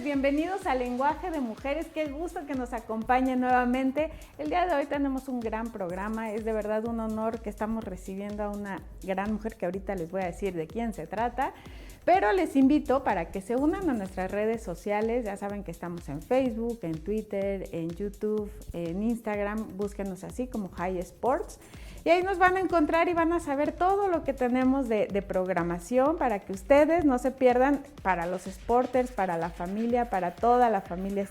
mujeres, bienvenidos a Lenguaje de Mujeres, qué gusto que nos acompañen nuevamente. El día de hoy tenemos un gran programa, es de verdad un honor que estamos recibiendo a una gran mujer que ahorita les voy a decir de quién se trata, pero les invito para que se unan a nuestras redes sociales, ya saben que estamos en Facebook, en Twitter, en YouTube, en Instagram, búsquenos así como High Sports. Y ahí nos van a encontrar y van a saber todo lo que tenemos de programación para que ustedes no se pierdan, para los sporters, para la familia, para toda la familia,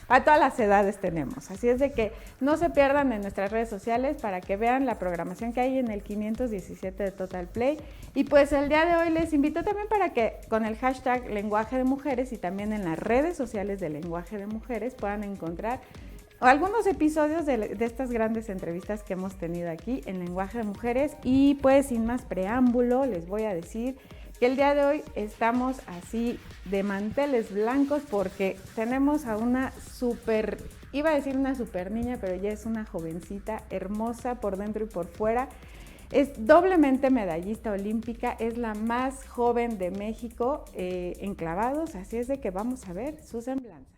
a todas las edades tenemos. Así es de que no se pierdan en nuestras redes sociales para que vean la programación que hay en el 517 de Total Play. Y pues el día de hoy les invito también para que con el hashtag Lenguaje de Mujeres y también en las redes sociales de Lenguaje de Mujeres puedan encontrar algunos episodios de estas grandes entrevistas que hemos tenido aquí en Lenguaje de Mujeres. Y pues sin más preámbulo les voy a decir que el día de hoy estamos así de manteles blancos porque tenemos a una iba a decir una super niña, pero ya es una jovencita hermosa por dentro y por fuera. Es doblemente medallista olímpica, es la más joven de México en clavados, así es de que vamos a ver su semblanza.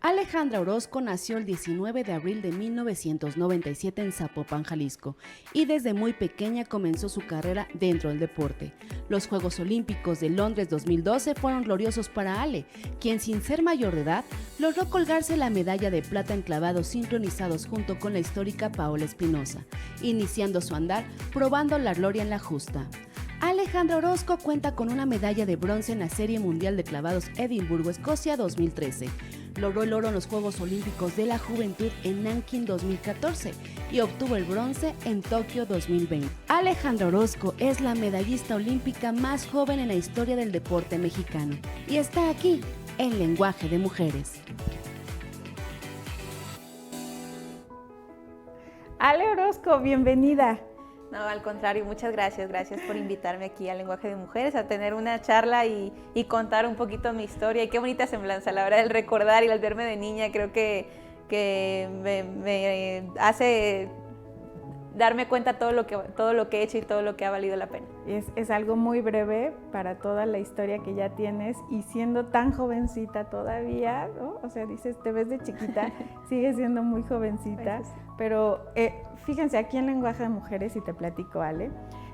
Alejandra Orozco nació el 19 de abril de 1997 en Zapopan, Jalisco, y desde muy pequeña comenzó su carrera dentro del deporte. Los Juegos Olímpicos de Londres 2012 fueron gloriosos para Ale, quien sin ser mayor de edad logró colgarse la medalla de plata en clavados sincronizados junto con la histórica Paola Espinosa, iniciando su andar probando la gloria en la justa. Alejandra Orozco cuenta con una medalla de bronce en la Serie Mundial de Clavados Edimburgo, Escocia 2013. Logró el oro en los Juegos Olímpicos de la Juventud en Nankín 2014 y obtuvo el bronce en Tokio 2020. Alejandra Orozco es la medallista olímpica más joven en la historia del deporte mexicano y está aquí en Lenguaje de Mujeres. Ale Orozco, bienvenida. No, al contrario, muchas gracias por invitarme aquí al Lenguaje de Mujeres, a tener una charla y contar un poquito mi historia. Y qué bonita semblanza, la verdad, el recordar y el verme de niña, creo que me hace darme cuenta todo lo que he hecho y todo lo que ha valido la pena. Es algo muy breve para toda la historia que ya tienes y siendo tan jovencita todavía, ¿no? O sea, dices, te ves de chiquita, sigues siendo muy jovencita, pero fíjense, aquí en Lenguaje de Mujeres, y te platico, Ale,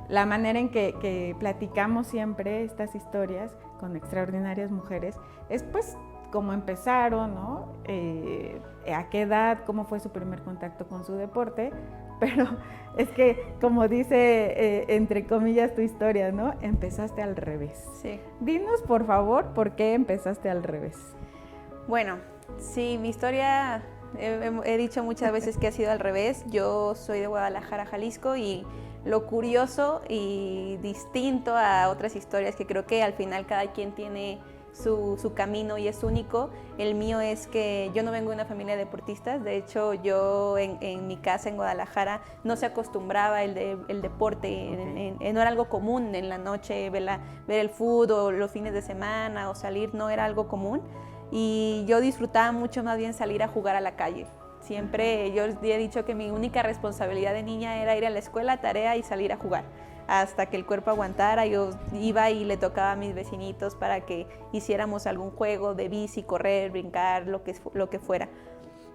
la manera en que platicamos siempre estas historias con extraordinarias mujeres es pues cómo empezaron, ¿no? A qué edad, cómo fue su primer contacto con su deporte, pero es que, como dice, entre comillas, tu historia, ¿no? Empezaste al revés. Sí. Dinos, por favor, ¿por qué empezaste al revés? Bueno, sí, mi historia, he dicho muchas veces que ha sido al revés. Yo soy de Guadalajara, Jalisco, y lo curioso y distinto a otras historias que creo que al final cada quien tiene su camino y es único. El mío es que yo no vengo de una familia de deportistas. De hecho, yo en mi casa en Guadalajara no se acostumbraba el deporte. Okay. No era algo común en la noche ver el fútbol los fines de semana o salir, no era algo común. Y yo disfrutaba mucho más bien salir a jugar a la calle. Siempre yo he dicho que mi única responsabilidad de niña era ir a la escuela, tarea y salir a jugar. Hasta que el cuerpo aguantara, yo iba y le tocaba a mis vecinitos para que hiciéramos algún juego de bici, correr, brincar, lo que fuera.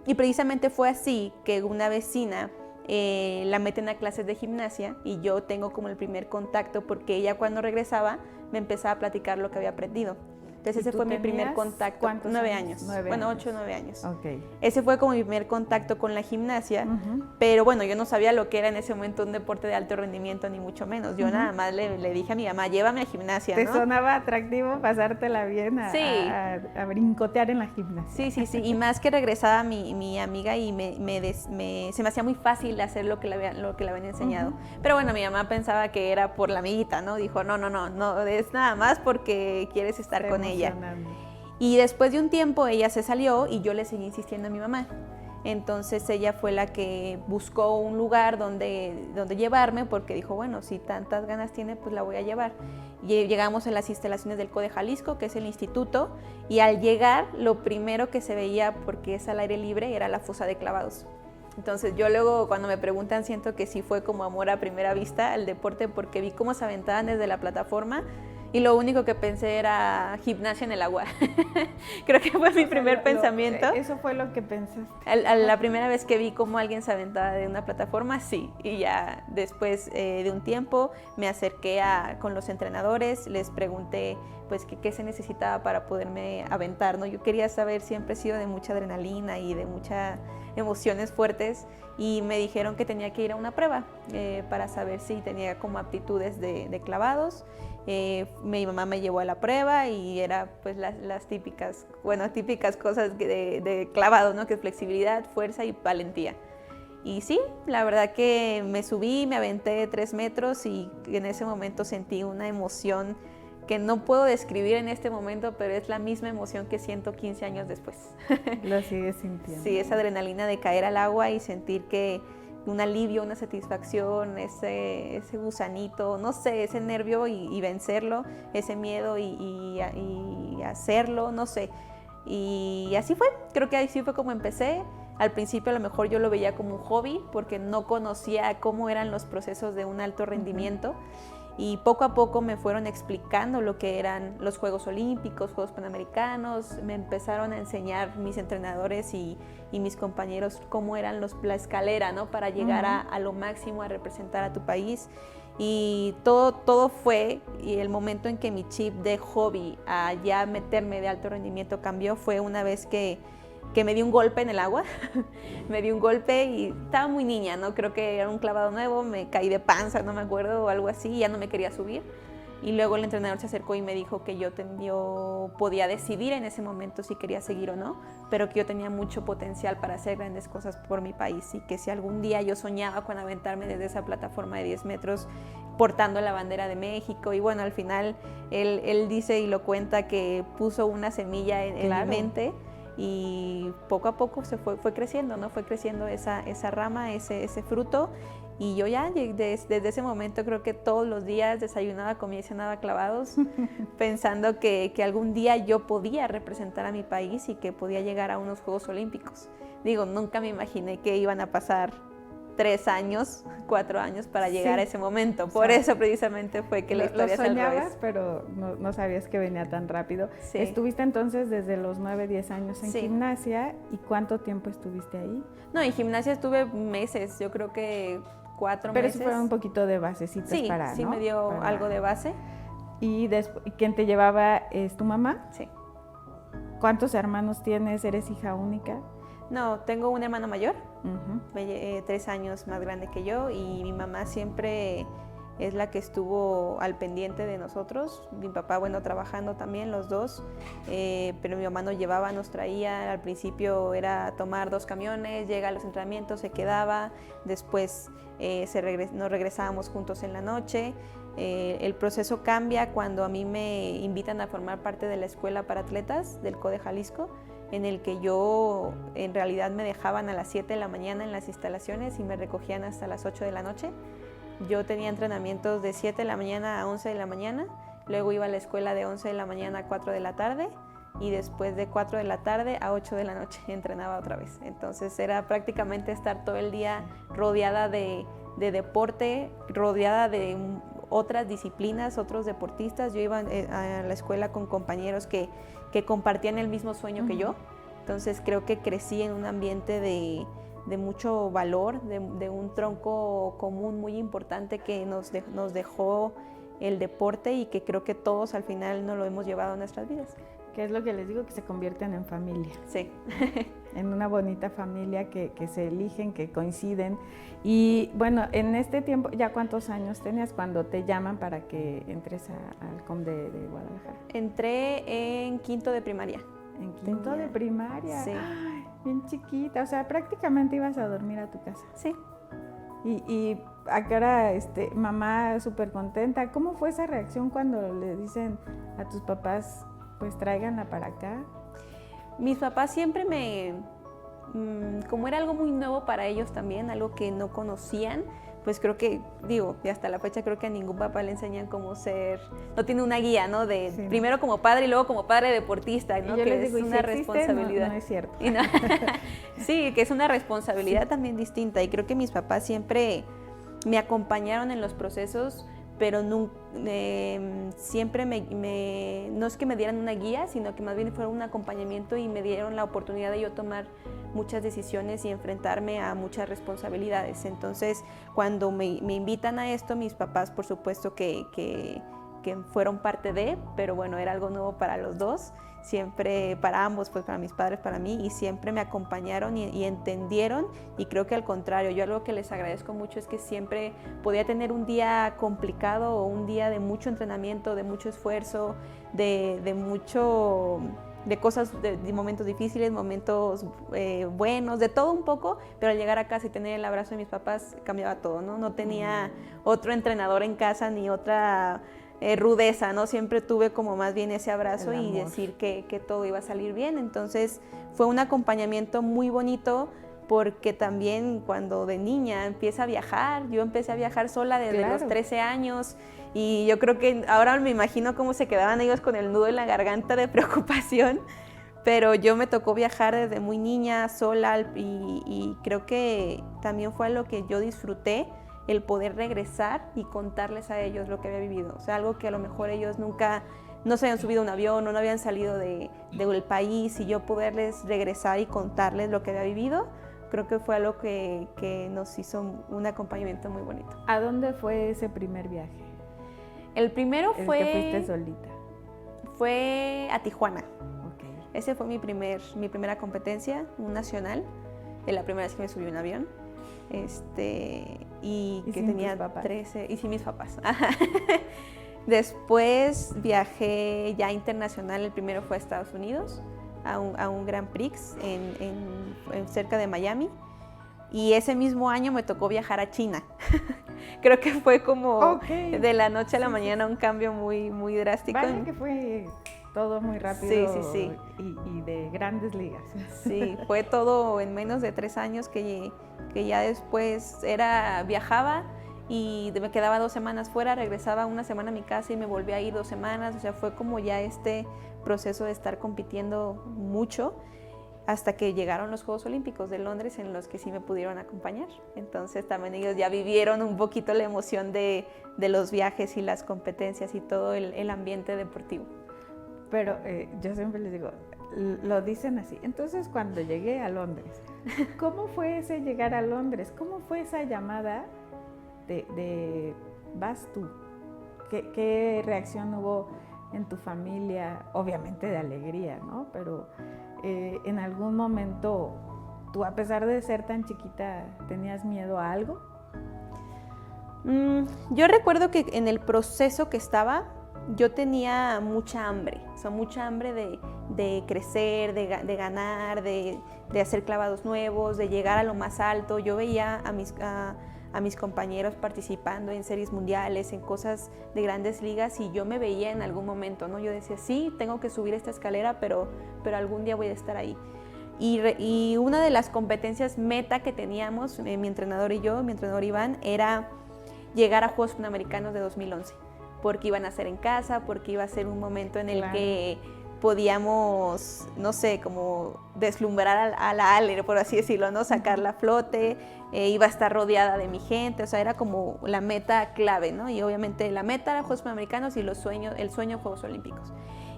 Y precisamente fue así que una vecina la meten a clases de gimnasia y yo tengo como el primer contacto porque ella cuando regresaba me empezaba a platicar lo que había aprendido. Entonces ese fue mi primer contacto. ¿Cuántos 9 años? años. Bueno, 8 o 9 años. Okay. Ese fue como mi primer contacto con la gimnasia, pero bueno, yo no sabía lo que era en ese momento un deporte de alto rendimiento, ni mucho menos. Yo nada más le dije a mi mamá, llévame a gimnasia, ¿Te ¿no? sonaba atractivo pasártela bien Sí. a brincotear en la gimnasia? Sí. Y más que regresaba mi amiga y se me hacía muy fácil hacer lo que le habían enseñado. Pero bueno, mi mamá pensaba que era por la amiguita, ¿no? Dijo, no, es nada más porque quieres estar con ella. Y después de un tiempo ella se salió y yo le seguí insistiendo a mi mamá. Entonces ella fue la que buscó un lugar donde llevarme porque dijo, bueno, si tantas ganas tiene, pues la voy a llevar. Y llegamos a las instalaciones del CODE Jalisco, que es el instituto, y al llegar lo primero que se veía, porque es al aire libre, era la fosa de clavados. Entonces yo luego cuando me preguntan siento que sí fue como amor a primera vista al deporte porque vi cómo se aventaban desde la plataforma y lo único que pensé era gimnasia en el agua. Creo que fue mi primer pensamiento. Eso fue lo que pensaste. La primera vez que vi cómo alguien se aventaba de una plataforma, sí. Y ya después de un tiempo me acerqué con los entrenadores, les pregunté pues qué se necesitaba para poderme aventar, ¿no? Yo quería saber, siempre he sido de mucha adrenalina y de muchas emociones fuertes, y me dijeron que tenía que ir a una prueba para saber si tenía como aptitudes de clavados. Mi mamá me llevó a la prueba y era pues las típicas cosas de clavado, ¿no? Que es flexibilidad, fuerza y valentía. Y sí, la verdad que me subí, me aventé 3 metros y en ese momento sentí una emoción que no puedo describir en este momento, pero es la misma emoción que siento 15 años después. Lo sigues sintiendo. Sí, esa adrenalina de caer al agua y sentir que un alivio, una satisfacción, ese gusanito, no sé, ese nervio y vencerlo, ese miedo y hacerlo, no sé. Y así fue, creo que así fue como empecé. Al principio a lo mejor yo lo veía como un hobby porque no conocía cómo eran los procesos de un alto rendimiento. Y poco a poco me fueron explicando lo que eran los Juegos Olímpicos, Juegos Panamericanos. Me empezaron a enseñar mis entrenadores y mis compañeros cómo eran la escalera, ¿no? Para llegar a lo máximo, a representar a tu país. Y todo fue, y el momento en que mi chip de hobby a ya meterme de alto rendimiento cambió fue una vez que me di un golpe en el agua. Me di un golpe y estaba muy niña, ¿no? Creo que era un clavado nuevo, me caí de panza, no me acuerdo, o algo así, y ya no me quería subir. Y luego el entrenador se acercó y me dijo que yo podía decidir en ese momento si quería seguir o no, pero que yo tenía mucho potencial para hacer grandes cosas por mi país y que si algún día yo soñaba con aventarme desde esa plataforma de 10 metros portando la bandera de México. Y bueno, al final él dice y lo cuenta que puso una semilla en mi mente. Y poco a poco fue creciendo, ¿no? Fue creciendo esa rama, ese fruto. Y yo ya desde ese momento creo que todos los días desayunaba, comía y cenaba clavados, pensando que algún día yo podía representar a mi país y que podía llegar a unos Juegos Olímpicos. Digo, nunca me imaginé que iban a pasar 3 años, 4 años para llegar a ese momento. Por eso precisamente fue que la historia es al revés. Lo soñabas, pero no sabías que venía tan rápido. Sí. Estuviste entonces desde los 9, 10 años en gimnasia. ¿Y cuánto tiempo estuviste ahí? No, en gimnasia estuve meses, yo creo que 4 meses. Pero sí fueron un poquito de basecitas para, ¿no? Sí, me dio algo de base. ¿Y ¿quién te llevaba es tu mamá? Sí. ¿Cuántos hermanos tienes? ¿Eres hija única? No, tengo un hermano mayor, 3 años más grande que yo, y mi mamá siempre es la que estuvo al pendiente de nosotros. Mi papá, bueno, trabajando también los dos, pero mi mamá nos llevaba, nos traía. Al principio era tomar 2 camiones, llega a los entrenamientos, se quedaba, después nos regresábamos juntos en la noche. El proceso cambia cuando a mí me invitan a formar parte de la escuela para atletas del CODE Jalisco, en el que yo en realidad me dejaban a las 7 de la mañana en las instalaciones y me recogían hasta las 8 de la noche. Yo tenía entrenamientos de 7 de la mañana a 11 de la mañana, luego iba a la escuela de 11 de la mañana a 4 de la tarde y después de 4 de la tarde a 8 de la noche entrenaba otra vez. Entonces era prácticamente estar todo el día rodeada de deporte, rodeada de otras disciplinas, otros deportistas. Yo iba a la escuela con compañeros que compartían el mismo sueño que yo. Entonces creo que crecí en un ambiente de mucho valor, de un tronco común muy importante que nos dejó el deporte y que creo que todos al final nos lo hemos llevado a nuestras vidas. Que es lo que les digo, que se convierten en familia. Sí. En una bonita familia que se eligen, que coinciden. Y bueno, en este tiempo, ¿ya cuántos años tenías cuando te llaman para que entres al COM de Guadalajara? Entré en 5º de primaria. ¿En 5º de primaria? Sí. Ay, bien chiquita, o sea, prácticamente ibas a dormir a tu casa. Sí. Y a qué hora mamá súper contenta. ¿Cómo fue esa reacción cuando le dicen a tus papás, pues tráiganla para acá? Mis papás siempre como era algo muy nuevo para ellos también, algo que no conocían, pues creo que, y hasta la fecha creo que a ningún papá le enseñan cómo ser, no tiene una guía, ¿no? Primero como padre y luego como padre deportista, ¿no? Que es una responsabilidad. No es cierto. Sí, que es una responsabilidad también distinta, y creo que mis papás siempre me acompañaron en los procesos pero siempre no es que me dieran una guía, sino que más bien fue un acompañamiento y me dieron la oportunidad de yo tomar muchas decisiones y enfrentarme a muchas responsabilidades. Entonces, cuando me invitan a esto, mis papás, por supuesto que fueron parte de, pero bueno, era algo nuevo para los dos, siempre para ambos, pues para mis padres, para mí, y siempre me acompañaron y entendieron, y creo que al contrario, yo algo que les agradezco mucho es que siempre podía tener un día complicado o un día de mucho entrenamiento, de mucho esfuerzo, de cosas, de momentos difíciles, momentos buenos, de todo un poco, pero al llegar a casa y tener el abrazo de mis papás cambiaba todo, ¿no? No tenía otro entrenador en casa ni otra rudeza, ¿no? Siempre tuve como más bien ese abrazo y decir que todo iba a salir bien. Entonces fue un acompañamiento muy bonito, porque también cuando de niña empieza a viajar, yo empecé a viajar sola desde los 13 años, y yo creo que ahora me imagino cómo se quedaban ellos con el nudo en la garganta de preocupación, pero yo me tocó viajar desde muy niña sola, y creo que también fue lo que yo disfruté, el poder regresar y contarles a ellos lo que había vivido. O sea, algo que a lo mejor ellos nunca, no se habían subido a un avión o no habían salido del país, y yo poderles regresar y contarles lo que había vivido, creo que fue algo que nos hizo un acompañamiento muy bonito. ¿A dónde fue ese primer viaje? El primero fue... ¿El que fuiste solita? Fue a Tijuana. Okay. Ese fue mi primera competencia, un nacional. Es la primera vez que me subí a un avión. Y que tenía 13, y sin mis papás. Después viajé ya internacional, el primero fue a Estados Unidos, a un Grand Prix cerca de Miami, y ese mismo año me tocó viajar a China. Creo que fue como de la noche a la mañana un cambio muy, muy drástico. Vale, que fue todo muy rápido. Sí. Y de grandes ligas. Sí, fue todo en menos de 3 años, que ya después viajaba y me quedaba 2 semanas fuera, regresaba una semana a mi casa y me volví a ir 2 semanas. O sea, fue como ya este proceso de estar compitiendo mucho, hasta que llegaron los Juegos Olímpicos de Londres, en los que sí me pudieron acompañar. Entonces también ellos ya vivieron un poquito la emoción de los viajes y las competencias y todo el ambiente deportivo. Pero yo siempre les digo, lo dicen así. Entonces, cuando llegué a Londres, ¿cómo fue ese llegar a Londres? ¿Cómo fue esa llamada de vas tú? ¿Qué reacción hubo en tu familia? Obviamente de alegría, ¿no? Pero en algún momento, tú, a pesar de ser tan chiquita, ¿tenías miedo a algo? Yo recuerdo que en el proceso que estaba, yo tenía mucha hambre, o sea, mucha hambre de crecer, de ganar, de hacer clavados nuevos, de llegar a lo más alto. Yo veía a mis compañeros participando en series mundiales, en cosas de grandes ligas, y yo me veía en algún momento, ¿no? Yo decía, sí, tengo que subir esta escalera, pero algún día voy a estar ahí. Y una de las competencias meta que teníamos, mi entrenador y yo, mi entrenador Iván, era llegar a Juegos Panamericanos de 2011. Porque iban a ser en casa, porque iba a ser un momento en el que podíamos, no sé, como deslumbrar a la Ale, por así decirlo, ¿no? Sacarla a flote, iba a estar rodeada de mi gente, o sea, era como la meta clave, ¿no? Y obviamente la meta era Juegos Panamericanos y el sueño Juegos Olímpicos.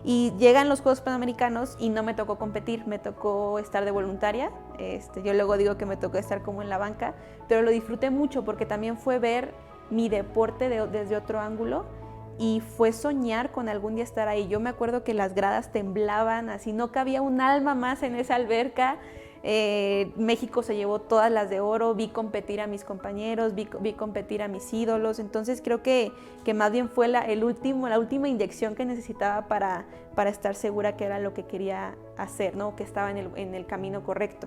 Y llegan los Juegos Panamericanos y no me tocó competir, me tocó estar de voluntaria. Yo luego digo que me tocó estar como en la banca, pero lo disfruté mucho porque también fue ver mi deporte desde otro ángulo. Y fue soñar con algún día estar ahí. Yo me acuerdo que las gradas temblaban, así no cabía un alma más en esa alberca. México se llevó todas las de oro, vi competir a mis compañeros, vi competir a mis ídolos. Entonces creo que más bien fue la última inyección que necesitaba para estar segura que era lo que quería hacer, ¿no? Que estaba en el camino correcto.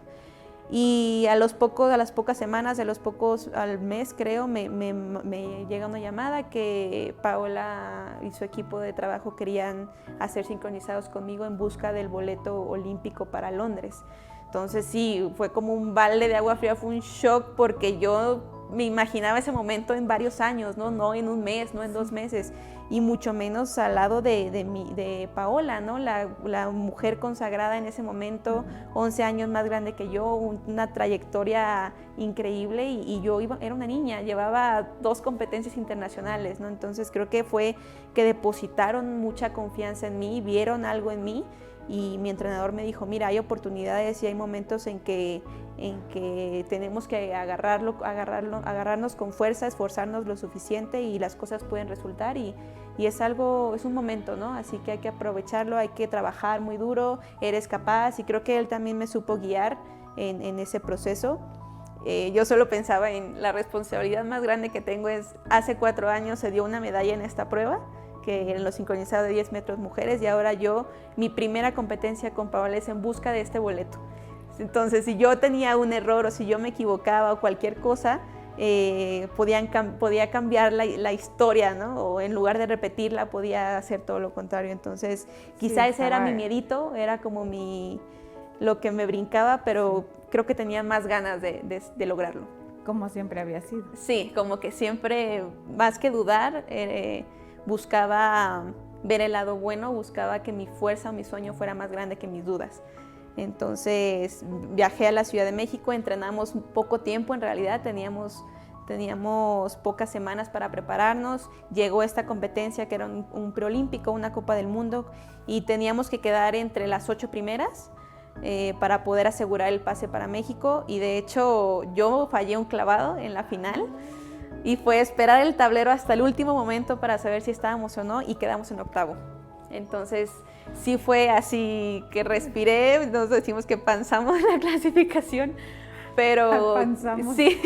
Y a las pocas semanas, al mes creo, me llega una llamada que Paola y su equipo de trabajo querían hacer sincronizados conmigo en busca del boleto olímpico para Londres. Entonces sí, fue como un balde de agua fría, fue un shock, porque yo me imaginaba ese momento en varios años, no en un mes, no en 2 meses, y mucho menos al lado de Paola, ¿no? La mujer consagrada en ese momento, 11 años más grande que yo, una trayectoria increíble, y yo era una niña, llevaba 2 competencias internacionales, ¿no? Entonces creo que fue que depositaron mucha confianza en mí, vieron algo en mí, y mi entrenador me dijo, mira, hay oportunidades y hay momentos en que tenemos que agarrarnos con fuerza, esforzarnos lo suficiente y las cosas pueden resultar, y es un momento, ¿no? Así que hay que aprovecharlo, hay que trabajar muy duro, eres capaz, y creo que él también me supo guiar en ese proceso. Yo solo pensaba en la responsabilidad más grande que tengo hace 4 años se dio una medalla en esta prueba, que en los sincronizados de 10 metros mujeres, y ahora mi primera competencia con Paola es en busca de este boleto. Entonces, si yo tenía un error o si yo me equivocaba o cualquier cosa, podía cambiar la historia, ¿no? O en lugar de repetirla, podía hacer todo lo contrario. Entonces, quizá ese era mi miedito, era como lo que me brincaba, pero creo que tenía más ganas de lograrlo. Como siempre había sido. Sí, como que siempre, más que dudar, buscaba ver el lado bueno, buscaba que mi fuerza o mi sueño fuera más grande que mis dudas. Entonces viajé a la Ciudad de México, entrenamos poco tiempo, en realidad teníamos pocas semanas para prepararnos, llegó esta competencia que era un preolímpico, una Copa del Mundo, y teníamos que quedar entre las 8 primeras para poder asegurar el pase para México, y de hecho yo fallé un clavado en la final. Y fue esperar el tablero hasta el último momento para saber si estábamos o no, y quedamos en 8º. Entonces sí fue así que respiré, nos decimos que panzamos la clasificación, pero sí,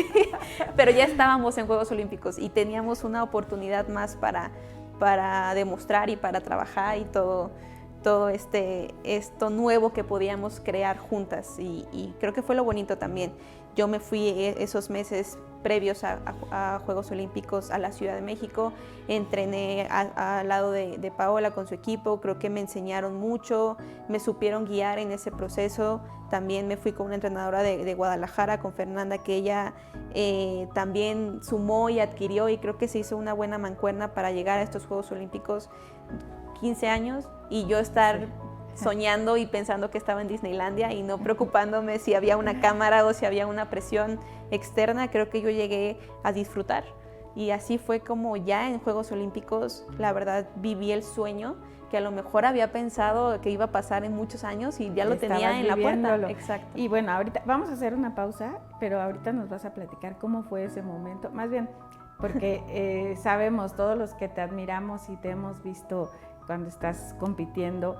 pero ya estábamos en Juegos Olímpicos y teníamos una oportunidad más para demostrar y para trabajar y todo esto nuevo que podíamos crear juntas, y creo que fue lo bonito también. Yo me fui esos meses previos a Juegos Olímpicos a la Ciudad de México, entrené al lado de Paola con su equipo, creo que me enseñaron mucho, me supieron guiar en ese proceso. También me fui con una entrenadora de Guadalajara, con Fernanda, que ella también sumó y adquirió, y creo que se hizo una buena mancuerna para llegar a estos Juegos Olímpicos. 15 años y yo estar soñando y pensando que estaba en Disneylandia y no preocupándome si había una cámara o si había una presión externa. Creo que yo llegué a disfrutar, y así fue como ya en Juegos Olímpicos, la verdad, viví el sueño que a lo mejor había pensado que iba a pasar en muchos años, y ya lo tenía en la puerta. Exacto. Y bueno, ahorita vamos a hacer una pausa, pero ahorita nos vas a platicar cómo fue ese momento, más bien porque sabemos todos los que te admiramos y te hemos visto cuando estás compitiendo,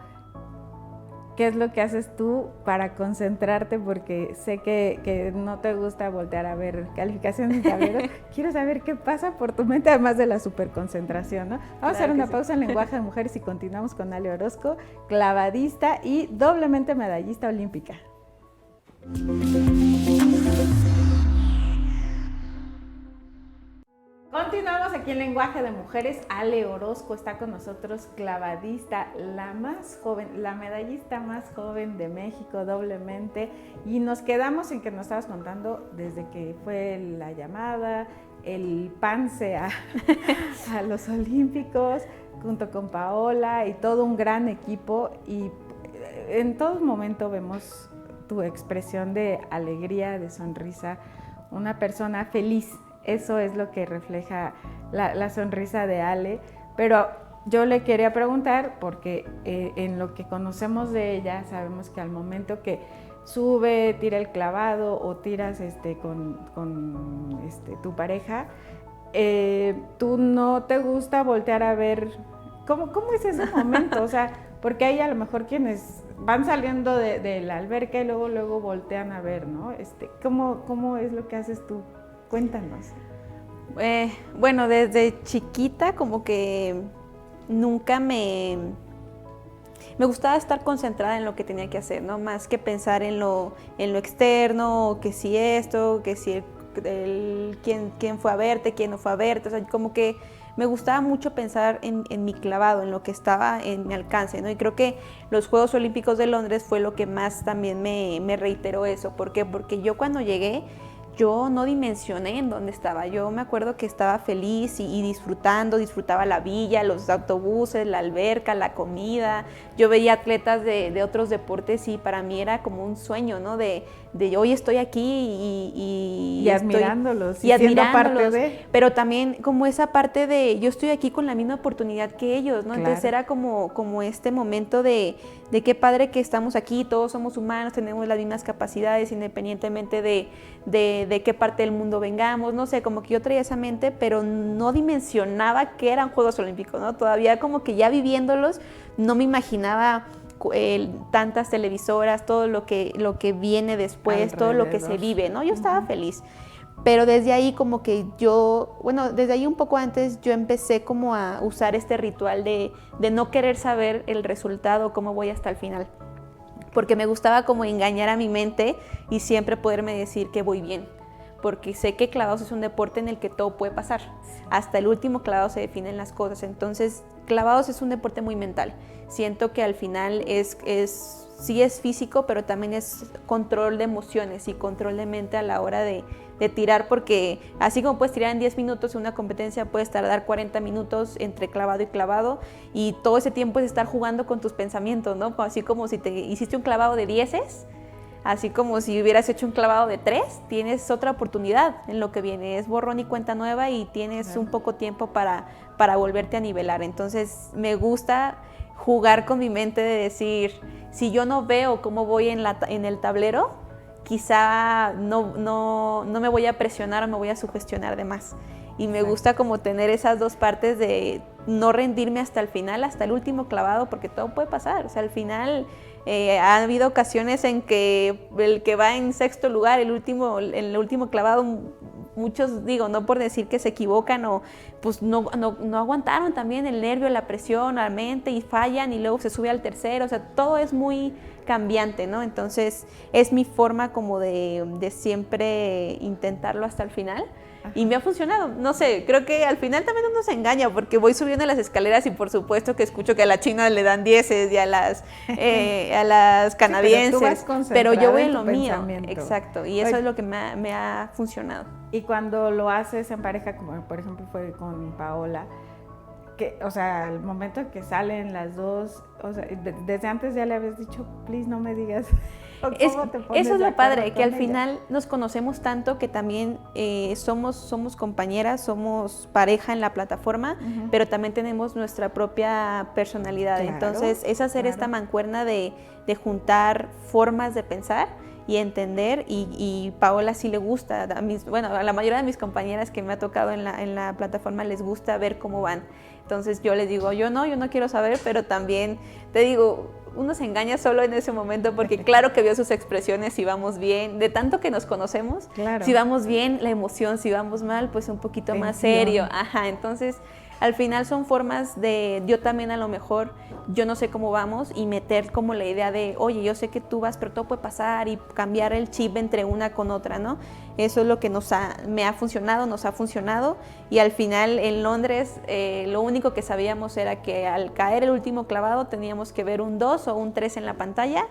¿qué es lo que haces tú para concentrarte? Porque sé que no te gusta voltear a ver calificaciones de tableros. Quiero saber qué pasa por tu mente, además de la superconcentración, ¿no? Vamos a hacer una pausa en Lenguaje de Mujeres y continuamos con Ale Orozco, clavadista y doblemente medallista olímpica. Continuamos aquí en Lenguaje de Mujeres. Ale Orozco está con nosotros, clavadista, la más joven, la medallista más joven de México, doblemente. Y nos quedamos en que nos estabas contando desde que fue la llamada, el pance a los Olímpicos, junto con Paola y todo un gran equipo. Y en todo momento vemos tu expresión de alegría, de sonrisa, una persona feliz. Eso es lo que refleja la sonrisa de Ale, pero yo le quería preguntar, porque en lo que conocemos de ella, sabemos que al momento que sube, tira el clavado o tiras con tu pareja, tú no te gusta voltear a ver, ¿cómo es ese momento? O sea, porque hay a lo mejor quienes van saliendo de la alberca y luego voltean a ver, ¿no? ¿Cómo es lo que haces tú? Cuéntanos. Bueno, desde chiquita como que nunca me gustaba estar concentrada en lo que tenía que hacer, ¿no? Más que pensar en lo externo, que si esto, que si quién fue a verte, quién no fue a verte. O sea, como que me gustaba mucho pensar en mi clavado, en lo que estaba en mi alcance, ¿no? Y creo que los Juegos Olímpicos de Londres fue lo que más también me reiteró eso. ¿Por qué? Porque yo cuando llegué yo no dimensioné en dónde estaba. Yo me acuerdo que estaba feliz y disfrutaba la villa, los autobuses, la alberca, la comida. Yo veía atletas de otros deportes y para mí era como un sueño, ¿no? De hoy estoy aquí y admirándolos, y siendo parte de... Pero también como esa parte de yo estoy aquí con la misma oportunidad que ellos, ¿no? Claro. Entonces era como este momento de qué padre que estamos aquí, todos somos humanos, tenemos las mismas capacidades independientemente de qué parte del mundo vengamos, no sé, como que yo traía esa mente, pero no dimensionaba que eran Juegos Olímpicos, ¿no? Todavía como que ya viviéndolos no me imaginaba tantas televisoras, todo lo que viene después, alrededor. Todo lo que se vive, ¿no? Yo estaba feliz. Pero desde ahí como que desde ahí un poco antes yo empecé como a usar este ritual de no querer saber el resultado, cómo voy hasta el final. Porque me gustaba como engañar a mi mente y siempre poderme decir que voy bien. Porque sé que clavados es un deporte en el que todo puede pasar. Hasta el último clavado se definen las cosas. Entonces, clavados es un deporte muy mental. Siento que al final sí es físico, pero también es control de emociones y control de mente a la hora de tirar, porque así como puedes tirar en 10 minutos en una competencia, puedes tardar 40 minutos entre clavado y clavado, y todo ese tiempo es estar jugando con tus pensamientos, ¿no? Así como si te hiciste un clavado de 10, así como si hubieras hecho un clavado de 3, tienes otra oportunidad en lo que viene, es borrón y cuenta nueva y tienes un poco tiempo para volverte a nivelar. Entonces me gusta jugar con mi mente de decir, si yo no veo cómo voy en el tablero, quizá no me voy a presionar o me voy a sugestionar de más. Y me gusta como tener esas dos partes de no rendirme hasta el final, hasta el último clavado, porque todo puede pasar. O sea, al final ha habido ocasiones en que el que va en sexto lugar, en el último clavado, muchos, digo, no por decir que se equivocan o pues no aguantaron también el nervio, la presión, la mente y fallan y luego se sube al tercero. O sea, todo es muy cambiante, ¿no? Entonces es mi forma como de siempre intentarlo hasta el final. Ajá. Y me ha funcionado, no sé, creo que al final también uno se engaña porque voy subiendo las escaleras y por supuesto que escucho que a la china le dan 10 y a las canadienses, sí, pero yo voy en lo mío, exacto, y eso es lo que me ha funcionado. Y cuando lo haces en pareja, como por ejemplo fue con Paola, que, o sea, al momento en que salen las dos, o sea, desde antes ya le habías dicho, please no me digas. Eso es lo padre, que al final nos conocemos tanto que también somos compañeras, somos pareja en la plataforma, pero también tenemos nuestra propia personalidad. Claro, entonces es hacer esta mancuerna de juntar formas de pensar y entender, y Paola sí le gusta, a la mayoría de mis compañeras que me ha tocado en la plataforma les gusta ver cómo van. Entonces yo les digo, yo no quiero saber, pero también te digo, uno se engaña solo en ese momento porque claro que veo sus expresiones, si vamos bien, de tanto que nos conocemos, claro. Si vamos bien, la emoción, si vamos mal, pues un poquito más serio. Ajá, entonces al final son formas de, yo también a lo mejor, yo no sé cómo vamos y meter como la idea de, oye, yo sé que tú vas, pero todo puede pasar y cambiar el chip entre una con otra, ¿no? Eso es lo que nos ha funcionado y al final en Londres lo único que sabíamos era que al caer el último clavado teníamos que ver un 2 o un 3 en la pantalla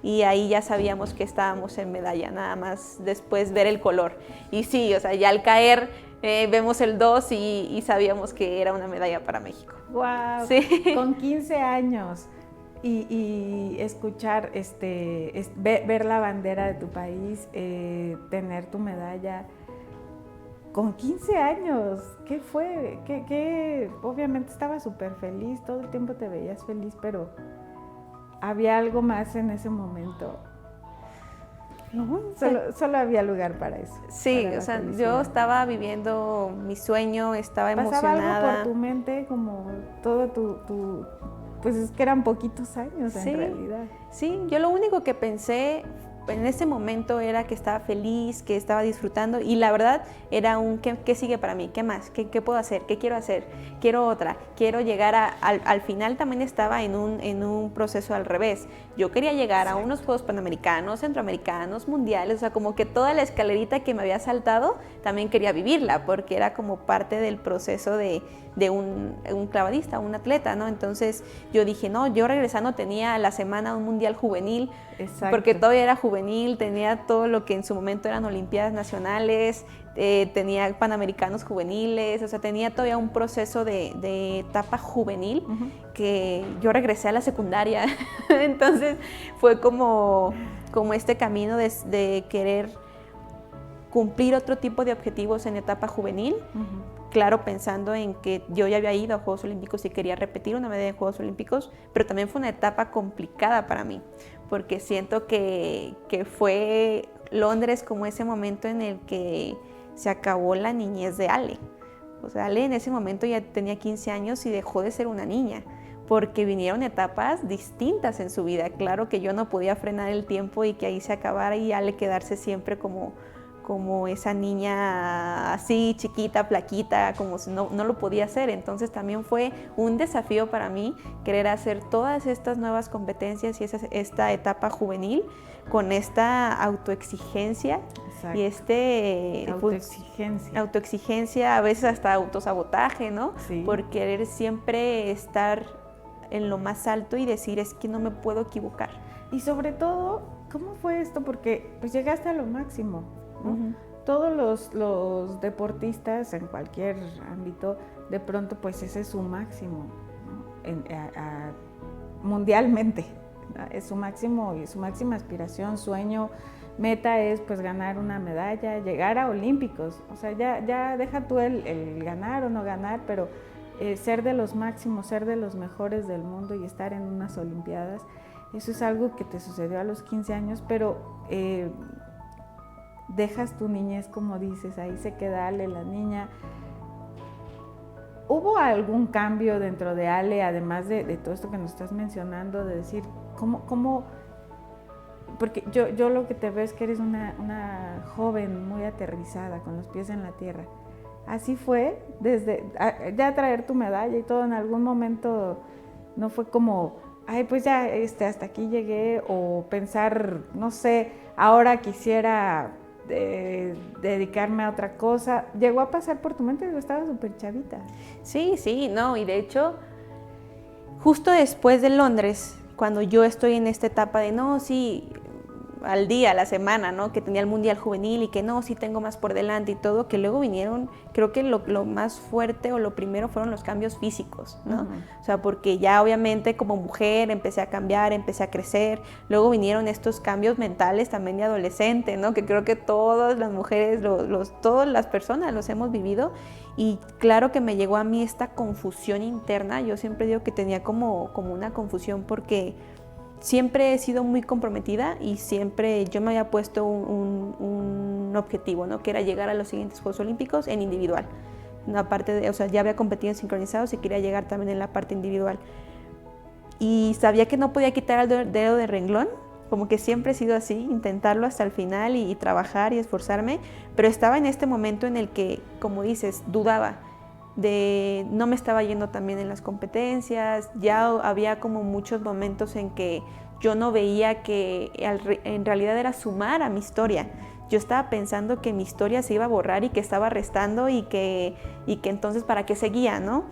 y ahí ya sabíamos que estábamos en medalla, nada más después ver el color. Y sí, o sea, ya al caer vemos el 2 y sabíamos que era una medalla para México. ¡Wow! Sí. Con 15 años y escuchar, ver la bandera de tu país, tener tu medalla. Con 15 años, ¿qué fue? ¿Qué? Obviamente estaba súper feliz, todo el tiempo te veías feliz, pero ¿había algo más en ese momento? No, solo había lugar para eso. Sí, o sea, yo estaba viviendo mi sueño, estaba emocionada. ¿Pasaba algo por tu mente como todo tu pues es que eran poquitos años en realidad? Sí, yo lo único que pensé en ese momento era que estaba feliz, que estaba disfrutando y la verdad era ¿qué sigue para mí? ¿Qué más? ¿Qué puedo hacer? ¿Qué quiero hacer? Quiero otra, quiero llegar al final también estaba en un proceso al revés. Yo quería llegar a unos Juegos Panamericanos, Centroamericanos, Mundiales, o sea, como que toda la escalerita que me había saltado también quería vivirla porque era como parte del proceso de de un clavadista, un atleta, ¿no? Entonces yo dije, no, yo regresando tenía a la semana un mundial juvenil, Exacto. porque todavía era juvenil, tenía todo lo que en su momento eran olimpiadas nacionales, tenía panamericanos juveniles, o sea, tenía todavía un proceso de etapa juvenil, que yo regresé a la secundaria. Entonces fue como este camino de querer cumplir otro tipo de objetivos en etapa juvenil, claro, pensando en que yo ya había ido a Juegos Olímpicos y quería repetir una medalla en Juegos Olímpicos, pero también fue una etapa complicada para mí, porque siento que fue Londres como ese momento en el que se acabó la niñez de Ale. O sea, Ale en ese momento ya tenía 15 años y dejó de ser una niña, porque vinieron etapas distintas en su vida. Claro que yo no podía frenar el tiempo y que ahí se acabara y Ale quedarse siempre como esa niña así chiquita, flaquita, como si no lo podía hacer. Entonces también fue un desafío para mí querer hacer todas estas nuevas competencias y esta etapa juvenil con esta autoexigencia. Exacto. Y autoexigencia, a veces hasta autosabotaje, ¿no? Sí. Por querer siempre estar en lo más alto y decir, es que no me puedo equivocar. Y sobre todo, ¿cómo fue esto? Porque pues llegaste a lo máximo, ¿no? Todos los deportistas en cualquier ámbito, de pronto pues ese es su máximo, ¿no? Mundialmente, ¿no? Es su máximo y su máxima aspiración, sueño, meta es pues ganar una medalla, llegar a Olímpicos. O sea, ya deja tú el ganar o no ganar, pero ser de los máximos, ser de los mejores del mundo y estar en unas Olimpiadas, eso es algo que te sucedió a los 15 años, pero dejas tu niñez, como dices, ahí se queda Ale, la niña. ¿Hubo algún cambio dentro de Ale, además de todo esto que nos estás mencionando, de decir, cómo porque yo lo que te veo es que eres una joven muy aterrizada, con los pies en la tierra? Así fue, desde ya traer tu medalla y todo, en algún momento no fue como, ay, pues ya hasta aquí llegué, o pensar, no sé, ahora quisiera dedicarme a otra cosa. ¿Llegó a pasar por tu mente? Yo estaba súper chavita. Sí, no, y de hecho, justo después de Londres, cuando yo estoy en esta etapa de, no, sí, al día, a la semana, ¿no? Que tenía el Mundial Juvenil y que no, sí tengo más por delante y todo, que luego vinieron, creo que lo más fuerte o lo primero fueron los cambios físicos, ¿no? O sea, porque ya obviamente como mujer empecé a cambiar, empecé a crecer, luego vinieron estos cambios mentales también de adolescente, ¿no? Que creo que todas las mujeres, todas las personas los hemos vivido, y claro que me llegó a mí esta confusión interna. Yo siempre digo que tenía como una confusión, porque siempre he sido muy comprometida y siempre yo me había puesto un objetivo, ¿no? Que era llegar a los siguientes Juegos Olímpicos en individual. Aparte o sea, ya había competido en sincronizados y quería llegar también en la parte individual. Y sabía que no podía quitar el dedo de renglón, como que siempre he sido así, intentarlo hasta el final y trabajar y esforzarme, pero estaba en este momento en el que, como dices, dudaba. No me estaba yendo tan bien en las competencias, ya había como muchos momentos en que yo no veía que en realidad era sumar a mi historia. Yo estaba pensando que mi historia se iba a borrar y que estaba restando y que entonces ¿para qué seguía, no?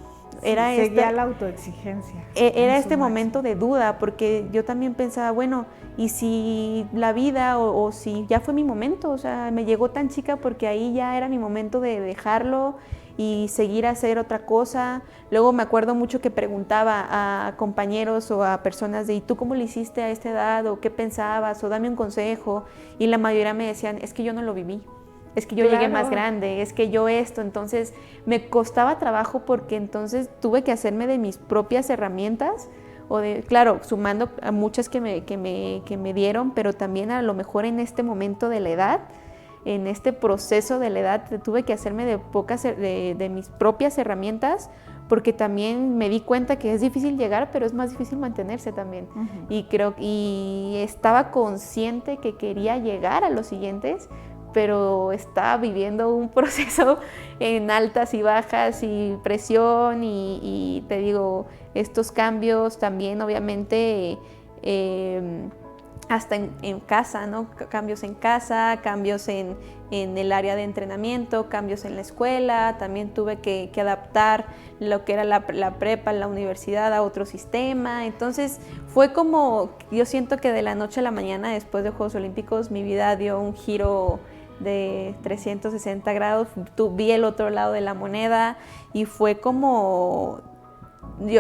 Seguía la autoexigencia. Era este momento de duda, porque yo también pensaba, bueno, ¿y si la vida o si ya fue mi momento? O sea, me llegó tan chica porque ahí ya era mi momento de dejarlo y seguir a hacer otra cosa. Luego me acuerdo mucho que preguntaba a compañeros o a personas de, ¿y tú cómo lo hiciste a esta edad? ¿O qué pensabas? O dame un consejo. Y la mayoría me decían, es que yo no lo viví. Es que yo llegué más grande, es que yo esto. Entonces me costaba trabajo, porque entonces tuve que hacerme de mis propias herramientas, claro, sumando a muchas que me dieron, pero también a lo mejor en este momento de la edad, en este proceso de la edad, tuve que hacerme de mis propias herramientas, porque también me di cuenta que es difícil llegar, pero es más difícil mantenerse también. Y estaba consciente que quería llegar a los siguientes, pero estaba viviendo un proceso en altas y bajas y presión y te digo, estos cambios también obviamente hasta en casa, ¿no? Cambios en casa, cambios en el área de entrenamiento, cambios en la escuela, también tuve que adaptar lo que era la prepa, la universidad a otro sistema, entonces fue como, yo siento que de la noche a la mañana después de Juegos Olímpicos mi vida dio un giro de 360 grados, vi el otro lado de la moneda y fue como...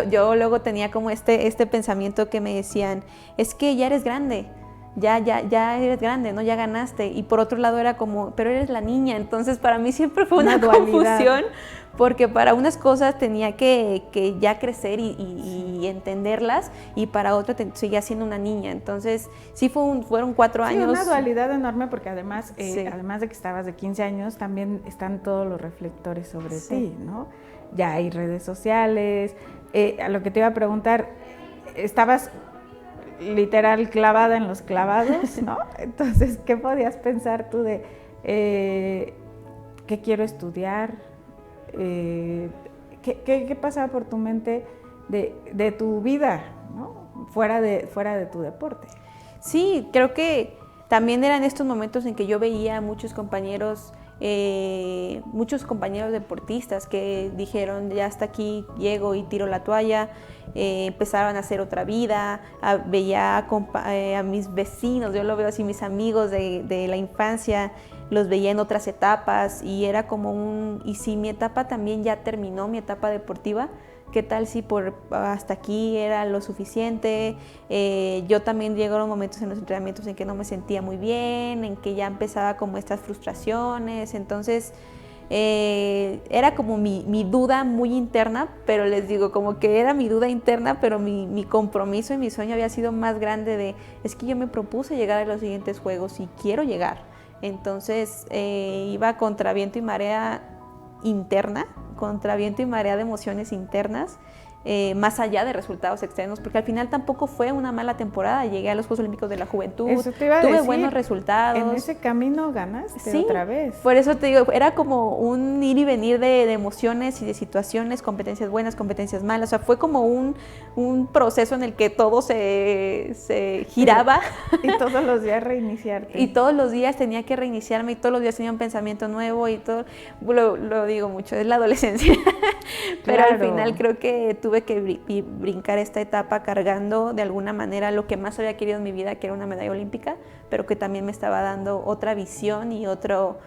Yo luego tenía como este pensamiento que me decían, es que ya eres grande, ya eres grande, ¿no? Ya ganaste. Y por otro lado era como, pero eres la niña. Entonces para mí siempre fue una confusión, porque para unas cosas tenía que ya crecer y entenderlas, y para otras seguía siendo una niña. Entonces sí fueron 4 años. Una dualidad enorme, porque además, además de que estabas de 15 años, también están todos los reflectores sobre ti, ¿no? Ya hay redes sociales. A lo que te iba a preguntar, estabas literal clavada en los clavados, ¿no? Entonces, ¿qué podías pensar tú de qué quiero estudiar? ¿Qué pasaba por tu mente de tu vida, ¿no? Fuera de tu deporte? Sí, creo que también eran estos momentos en que yo veía a muchos compañeros deportistas que dijeron, ya hasta aquí llego y tiro la toalla, empezaron a hacer otra vida, veía a mis vecinos, yo lo veo así, mis amigos de la infancia, los veía en otras etapas y era como y si mi etapa también ya terminó, mi etapa deportiva, ¿qué tal si hasta aquí era lo suficiente? Yo también llegaron momentos en los entrenamientos en que no me sentía muy bien, en que ya empezaba como estas frustraciones, entonces era como mi duda muy interna, pero les digo, como que era mi duda interna, pero mi compromiso y mi sueño había sido más grande es que yo me propuse llegar a los siguientes Juegos y quiero llegar. Entonces iba contra viento y marea interna, contra viento y marea de emociones internas, más allá de resultados externos, porque al final tampoco fue una mala temporada. Llegué a los Juegos Olímpicos de la Juventud, tuve buenos resultados. En ese camino ganaste, sí, otra vez. Por eso te digo, era como un ir y venir de emociones y de situaciones, competencias buenas, competencias malas. O sea, fue como un proceso en el que todo se giraba. Y todos los días reiniciarte. Y todos los días tenía que reiniciarme y todos los días tenía un pensamiento nuevo y todo. Lo digo mucho, es la adolescencia. Pero al final creo que tuve que brincar esta etapa cargando de alguna manera lo que más había querido en mi vida, que era una medalla olímpica, pero que también me estaba dando otra visión y otro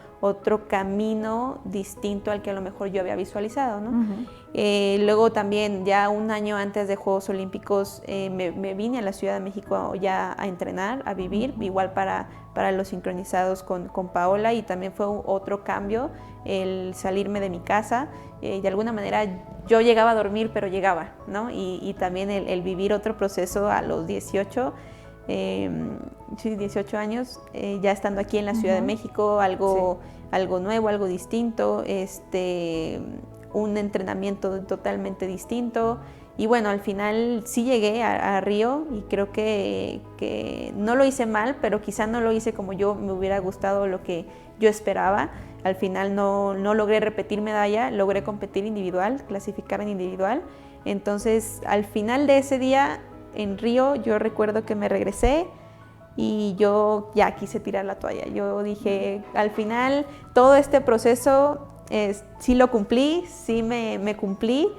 camino distinto al que a lo mejor yo había visualizado, ¿no? Luego también, ya un año antes de Juegos Olímpicos, me vine a la Ciudad de México ya a entrenar, a vivir, igual para los sincronizados con Paola, y también fue otro cambio el salirme de mi casa. De alguna manera yo llegaba a dormir, pero llegaba, ¿no? Y también el vivir otro proceso a los 18 años, ya estando aquí en la Ciudad de México, algo nuevo, algo distinto, un entrenamiento totalmente distinto. Y bueno, al final sí llegué a Río y creo que no lo hice mal, pero quizá no lo hice como yo me hubiera gustado, lo que yo esperaba. Al final no logré repetir medalla, logré competir individual, clasificar en individual. Entonces, al final de ese día en Río, yo recuerdo que me regresé y yo ya quise tirar la toalla. Yo dije, al final, todo este proceso sí lo cumplí, sí me cumplí,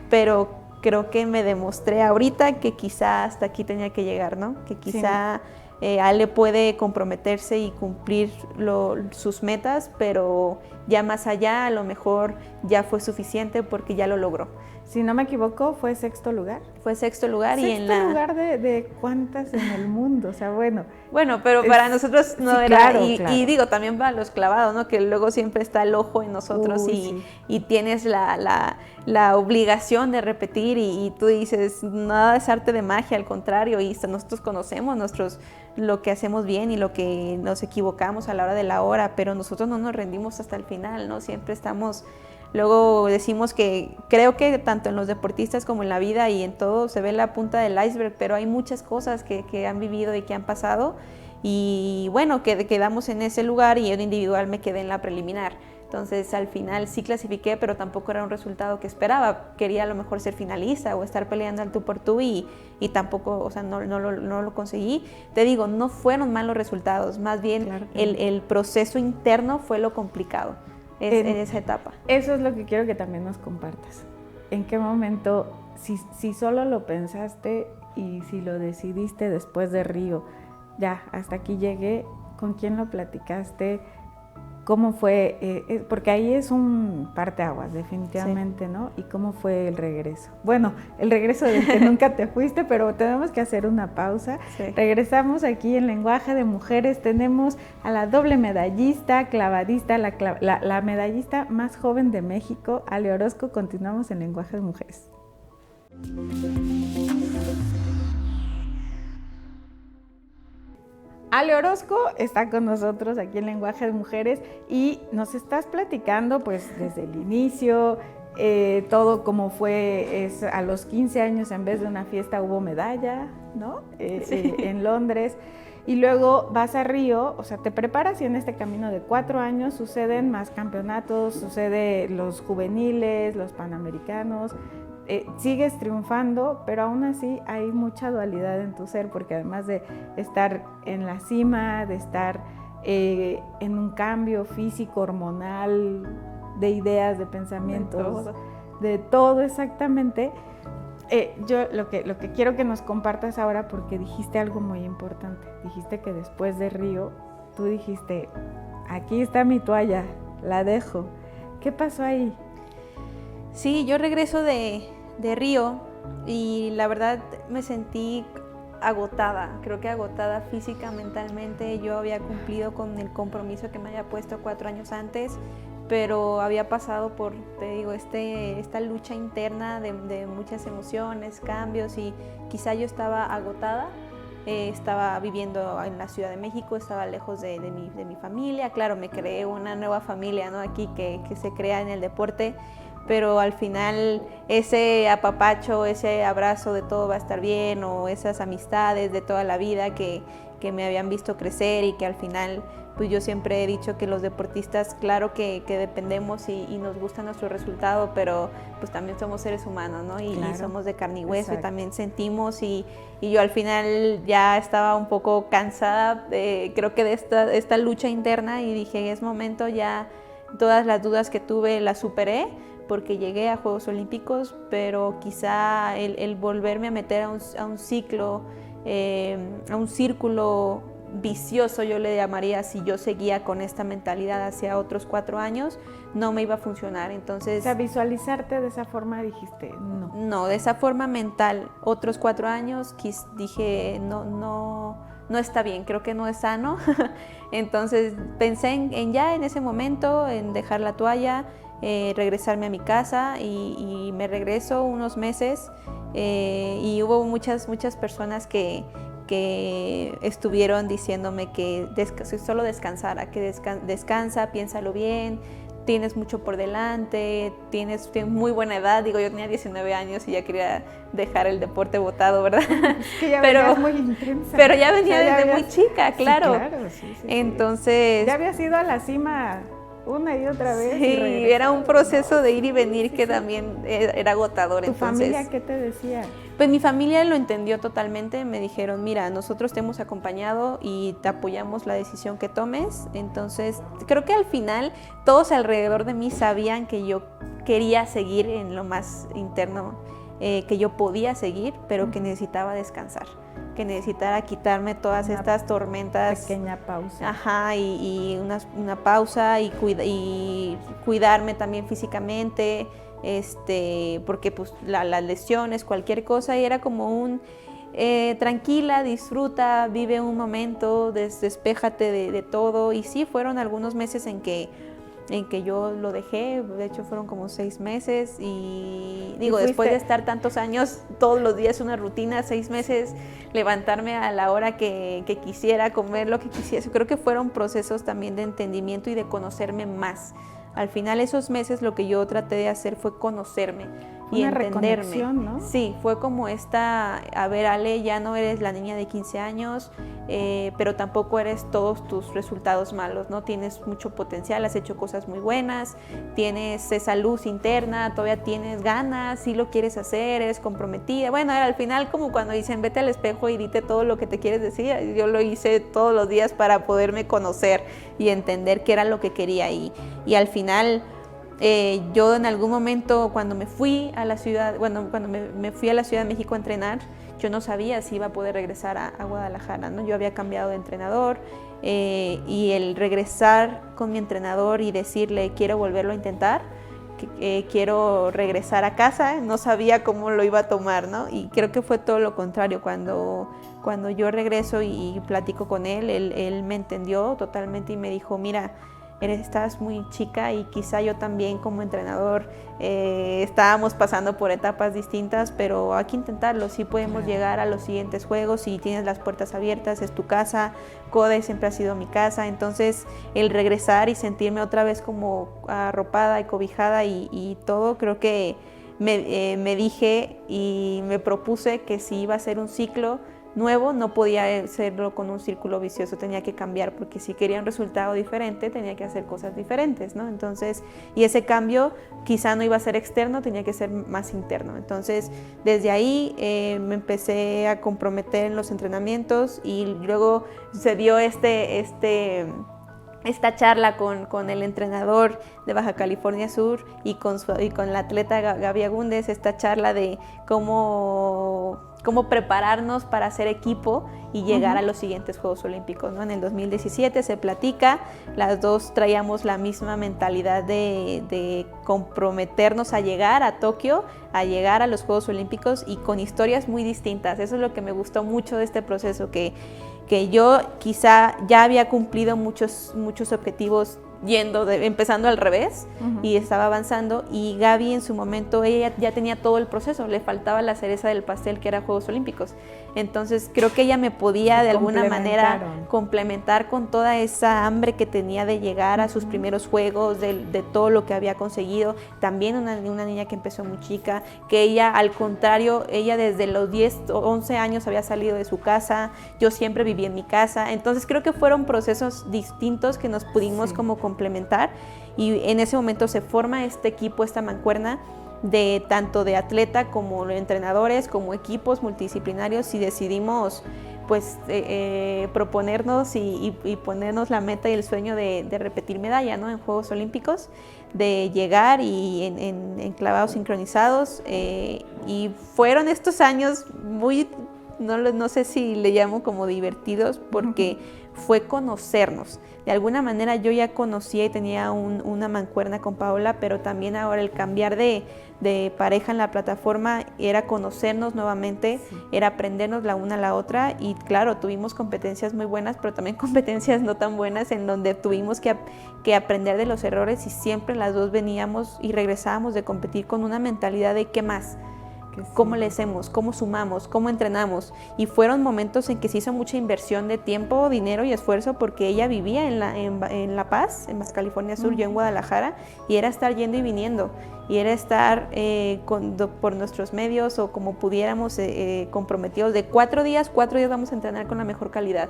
pero creo que me demostré ahorita que quizá hasta aquí tenía que llegar, ¿no? Que quizá Ale puede comprometerse y cumplir sus metas, pero ya más allá a lo mejor ya fue suficiente porque ya lo logró. Si no me equivoco, fue sexto lugar. Fue sexto lugar. ¿Sexto lugar de cuántas en el mundo? O sea, bueno. Bueno, pero para nosotros no sí, era. Claro, y digo, también para los clavados, ¿no? Que luego siempre está el ojo en nosotros y tienes la obligación de repetir y tú dices, nada es arte de magia, al contrario, y nosotros conocemos lo que hacemos bien y lo que nos equivocamos a la hora de la hora, pero nosotros no nos rendimos hasta el final, ¿no? Siempre estamos. Luego decimos que creo que tanto en los deportistas como en la vida y en todo se ve la punta del iceberg, pero hay muchas cosas que han vivido y que han pasado, y bueno, quedamos en ese lugar y en individual me quedé en la preliminar. Entonces al final sí clasifiqué, pero tampoco era un resultado que esperaba. Quería a lo mejor ser finalista o estar peleando al tú por tú y tampoco, o sea, no lo conseguí. Te digo, no fueron malos resultados, más bien claro el proceso interno fue lo complicado en esa etapa. Eso es lo que quiero que también nos compartas. ¿En qué momento, si solo lo pensaste y si lo decidiste después de Río, ya, hasta aquí llegué, con quién lo platicaste? ¿Cómo fue? Porque ahí es un parteaguas, definitivamente, sí, ¿no? ¿Y cómo fue el regreso? Bueno, el regreso del que nunca te fuiste, pero tenemos que hacer una pausa. Sí. Regresamos aquí en Lenguaje de Mujeres. Tenemos a la doble medallista, clavadista, la medallista más joven de México, Ale Orozco. Continuamos en Lenguaje de Mujeres. Ale Orozco está con nosotros aquí en Lenguaje de Mujeres y nos estás platicando pues desde el inicio, todo como fue, a los 15 años en vez de una fiesta hubo medalla, ¿no? Sí. En Londres, y luego vas a Río, o sea, te preparas y en este camino de 4 años suceden más campeonatos, sucede los juveniles, los panamericanos. Sigues triunfando, pero aún así hay mucha dualidad en tu ser, porque además de estar en la cima, de estar en un cambio físico, hormonal, de ideas, de pensamientos, de todo exactamente, yo lo que quiero que nos compartas ahora, porque dijiste algo muy importante, dijiste que después de Río, tú dijiste, aquí está mi toalla, la dejo. ¿Qué pasó ahí? Sí, yo regreso de Río y la verdad me sentí agotada, creo que agotada física, mentalmente. Yo había cumplido con el compromiso que me había puesto 4 años antes, pero había pasado por, te digo, esta lucha interna de muchas emociones, cambios, y quizá yo estaba agotada. Estaba viviendo en la Ciudad de México, estaba lejos de mi familia. Claro, me creé una nueva familia, ¿no? Aquí que se crea en el deporte, pero al final ese apapacho, ese abrazo de todo va a estar bien, o esas amistades de toda la vida que me habían visto crecer, y que al final, pues yo siempre he dicho que los deportistas, claro que dependemos y nos gusta nuestro resultado, pero pues también somos seres humanos, ¿no? Y, claro, y somos de carne y hueso. Exacto. Y también sentimos, y yo al final ya estaba un poco cansada, creo que de esta lucha interna, y dije, es momento ya, todas las dudas que tuve las superé, porque llegué a Juegos Olímpicos, pero quizá el volverme a meter a un ciclo, a un círculo vicioso, yo le llamaría, si yo seguía con esta mentalidad hacia otros 4 años, no me iba a funcionar. Entonces, o sea, visualizarte de esa forma, dijiste, no. No, de esa forma mental, otros 4 años, dije, no está bien, creo que no es sano. Entonces pensé en ese momento, en dejar la toalla, regresarme a mi casa, y me regreso unos meses, y hubo muchas personas que estuvieron diciéndome que solo descansara, que descansa, piénsalo bien, tienes mucho por delante, tienes muy buena edad. Digo, yo tenía 19 años y ya quería dejar el deporte botado, ¿verdad? Es que ya venías muy intensa. Pero ya venía desde muy chica, claro. Sí, claro, sí. Entonces, ya habías ido a la cima una y otra vez. Sí, era un proceso de ir y venir, que también era agotador. ¿Tu familia qué te decía? Pues mi familia lo entendió totalmente, me dijeron, mira, nosotros te hemos acompañado y te apoyamos la decisión que tomes. Entonces, creo que al final todos alrededor de mí sabían que yo quería seguir en lo más interno, que yo podía seguir, pero que necesitaba descansar, que necesitaba quitarme todas estas tormentas. Pequeña pausa. Ajá, y una pausa, y cuidarme también físicamente, porque pues las lesiones, cualquier cosa, y era como tranquila, disfruta, vive un momento, despéjate de todo. Y sí, fueron algunos meses en que yo lo dejé. De hecho fueron como 6 meses, y digo, después de estar tantos años, todos los días una rutina, 6 meses, levantarme a la hora que quisiera, comer lo que quisiera, creo que fueron procesos también de entendimiento y de conocerme más. Al final, esos meses, lo que yo traté de hacer fue conocerme, y una entenderme. Reconexión, ¿no? Sí, fue como esta, a ver, Ale, ya no eres la niña de 15 años, pero tampoco eres todos tus resultados malos, ¿no? Tienes mucho potencial, has hecho cosas muy buenas, tienes esa luz interna, todavía tienes ganas, sí lo quieres hacer, eres comprometida. Bueno, al final como cuando dicen, vete al espejo y dite todo lo que te quieres decir, yo lo hice todos los días para poderme conocer y entender qué era lo que quería y al final... yo en algún momento cuando me fui a la ciudad, cuando me fui a la Ciudad de México a entrenar, yo no sabía si iba a poder regresar a Guadalajara, ¿no? Yo había cambiado de entrenador y el regresar con mi entrenador y decirle quiero volverlo a intentar, quiero regresar a casa, no sabía cómo lo iba a tomar, ¿no? Y creo que fue todo lo contrario, cuando yo regreso y platico con él me entendió totalmente y me dijo, mira, estás muy chica y quizá yo también como entrenador estábamos pasando por etapas distintas, pero hay que intentarlo, sí podemos llegar a los siguientes juegos y tienes las puertas abiertas, es tu casa, CODE siempre ha sido mi casa, entonces el regresar y sentirme otra vez como arropada y cobijada y todo, creo que me dije y me propuse que si iba a ser un ciclo nuevo, no podía hacerlo con un círculo vicioso, tenía que cambiar, porque si quería un resultado diferente, tenía que hacer cosas diferentes, ¿no? Entonces, y ese cambio quizá no iba a ser externo, tenía que ser más interno. Entonces, desde ahí me empecé a comprometer en los entrenamientos y luego se dio esta charla con el entrenador de Baja California Sur y con la atleta Gaby Agúndez, esta charla de cómo prepararnos para hacer equipo y llegar a los siguientes Juegos Olímpicos, ¿no? En el 2017 se platica, las dos traíamos la misma mentalidad de comprometernos a llegar a Tokio, a llegar a los Juegos Olímpicos y con historias muy distintas. Eso es lo que me gustó mucho de este proceso, que yo quizá ya había cumplido muchos objetivos empezando al revés y estaba avanzando, y Gaby en su momento ella ya tenía todo el proceso, le faltaba la cereza del pastel que era Juegos Olímpicos. Entonces creo que ella me podía de alguna manera complementar con toda esa hambre que tenía de llegar a sus primeros juegos, de todo lo que había conseguido. También una niña que empezó muy chica, que ella al contrario, ella desde los 10 o 11 años había salido de su casa, yo siempre viví en mi casa. Entonces creo que fueron procesos distintos que nos pudimos como complementar, y en ese momento se forma este equipo, esta mancuerna de tanto de atleta como entrenadores, como equipos multidisciplinarios, y decidimos pues proponernos y ponernos la meta y el sueño de repetir medalla, ¿no? En Juegos Olímpicos, de llegar y en clavados sincronizados, y fueron estos años muy, no sé si le llamo como divertidos, porque fue conocernos. De alguna manera yo ya conocía y tenía una mancuerna con Paola, pero también ahora el cambiar de pareja en la plataforma era conocernos nuevamente, era aprendernos la una a la otra, y claro, tuvimos competencias muy buenas, pero también competencias no tan buenas, en donde tuvimos que aprender de los errores, y siempre las dos veníamos y regresábamos de competir con una mentalidad de ¿qué más? ¿Cómo le hacemos? ¿Cómo sumamos? ¿Cómo entrenamos? Y fueron momentos en que se hizo mucha inversión de tiempo, dinero y esfuerzo, porque ella vivía en La Paz, en Baja California Sur, yo en Guadalajara, y era estar yendo y viniendo, y era estar por nuestros medios o como pudiéramos comprometidos de 4 días vamos a entrenar con la mejor calidad.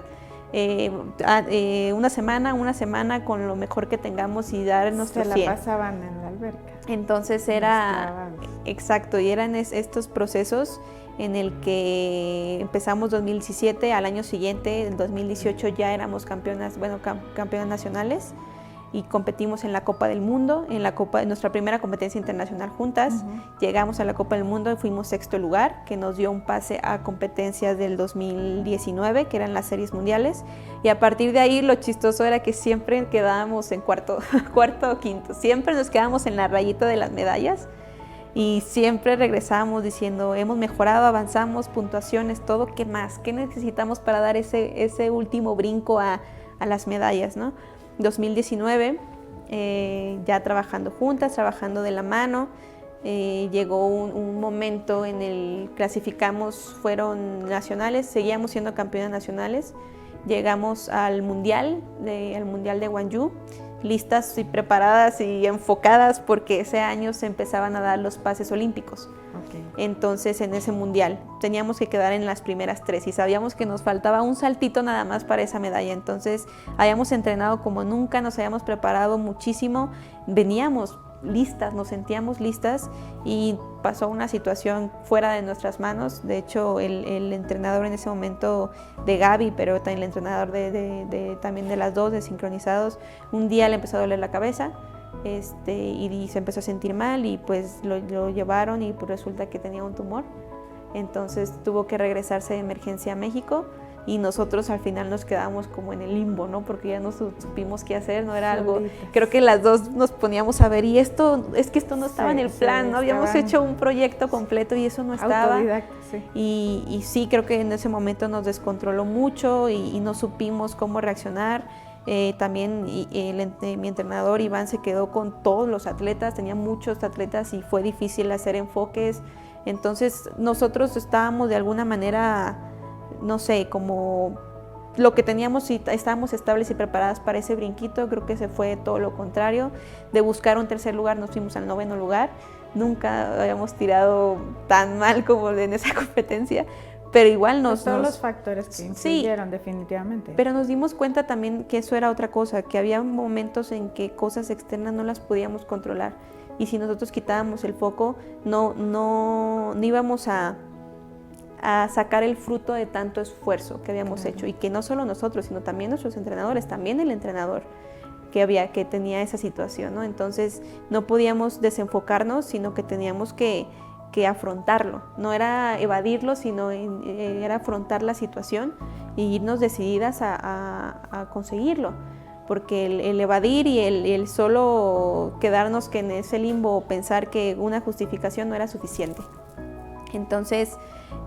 Una semana con lo mejor que tengamos y dar nuestro 100. Se la pasaban en la alberca. Entonces era, exacto, y eran estos procesos en el que empezamos 2017, al año siguiente, en 2018 ya éramos campeonas nacionales, y competimos en la Copa del Mundo, en nuestra primera competencia internacional juntas. Llegamos a la Copa del Mundo y fuimos 6º lugar, que nos dio un pase a competencias del 2019, que eran las series mundiales, y a partir de ahí lo chistoso era que siempre quedábamos en cuarto o quinto, siempre nos quedábamos en la rayita de las medallas, y siempre regresábamos diciendo, hemos mejorado, avanzamos, puntuaciones, todo, ¿qué más? ¿Qué necesitamos para dar ese último brinco a las medallas, ¿no? 2019, ya trabajando juntas, trabajando de la mano, llegó un momento en el clasificamos, fueron nacionales, seguíamos siendo campeonas nacionales, llegamos al mundial de Gwangju, listas y preparadas y enfocadas porque ese año se empezaban a dar los pases olímpicos. Okay. Entonces en ese mundial teníamos que quedar en las primeras 3 y sabíamos que nos faltaba un saltito nada más para esa medalla. Entonces habíamos entrenado como nunca, nos habíamos preparado muchísimo, veníamos listas, nos sentíamos listas y pasó una situación fuera de nuestras manos. De hecho el entrenador en ese momento de Gaby, pero también el entrenador también de las dos de sincronizados, un día le empezó a doler la cabeza y se empezó a sentir mal y pues lo llevaron y pues resulta que tenía un tumor. Entonces tuvo que regresarse de emergencia a México y nosotros al final nos quedamos como en el limbo, ¿no? Porque ya no supimos qué hacer, no era algo, creo que las dos nos poníamos a ver y esto no estaba en el plan, ¿no? Habíamos hecho un proyecto completo y eso no estaba. Autodidacta, sí. Y sí, creo que en ese momento nos descontroló mucho y no supimos cómo reaccionar. También mi entrenador Iván se quedó con todos los atletas, tenía muchos atletas y fue difícil hacer enfoques. Entonces nosotros estábamos de alguna manera, no sé, como lo que teníamos y estábamos estables y preparadas para ese brinquito. Creo que se fue todo lo contrario. De buscar un tercer lugar nos fuimos al 9º lugar. Nunca habíamos tirado tan mal como en esa competencia. Pero igual todos los factores que influyeron, sí, definitivamente. Pero nos dimos cuenta también que eso era otra cosa, que había momentos en que cosas externas no las podíamos controlar. Y si nosotros quitábamos el foco, no íbamos a sacar el fruto de tanto esfuerzo que habíamos hecho. Y que no solo nosotros, sino también nuestros entrenadores, también el entrenador que tenía esa situación, ¿no? Entonces no podíamos desenfocarnos, sino que teníamos que afrontarlo. No era evadirlo, sino era afrontar la situación y irnos decididas a conseguirlo. Porque el evadir y el solo quedarnos que en ese limbo, pensar que una justificación no era suficiente. Entonces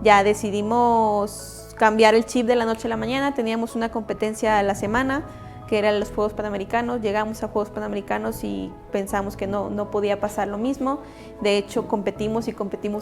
ya decidimos cambiar el chip de la noche a la mañana. Teníamos una competencia a la semana, que eran los Juegos Panamericanos. Llegamos a Juegos Panamericanos y pensamos que no podía pasar lo mismo. De hecho, competimos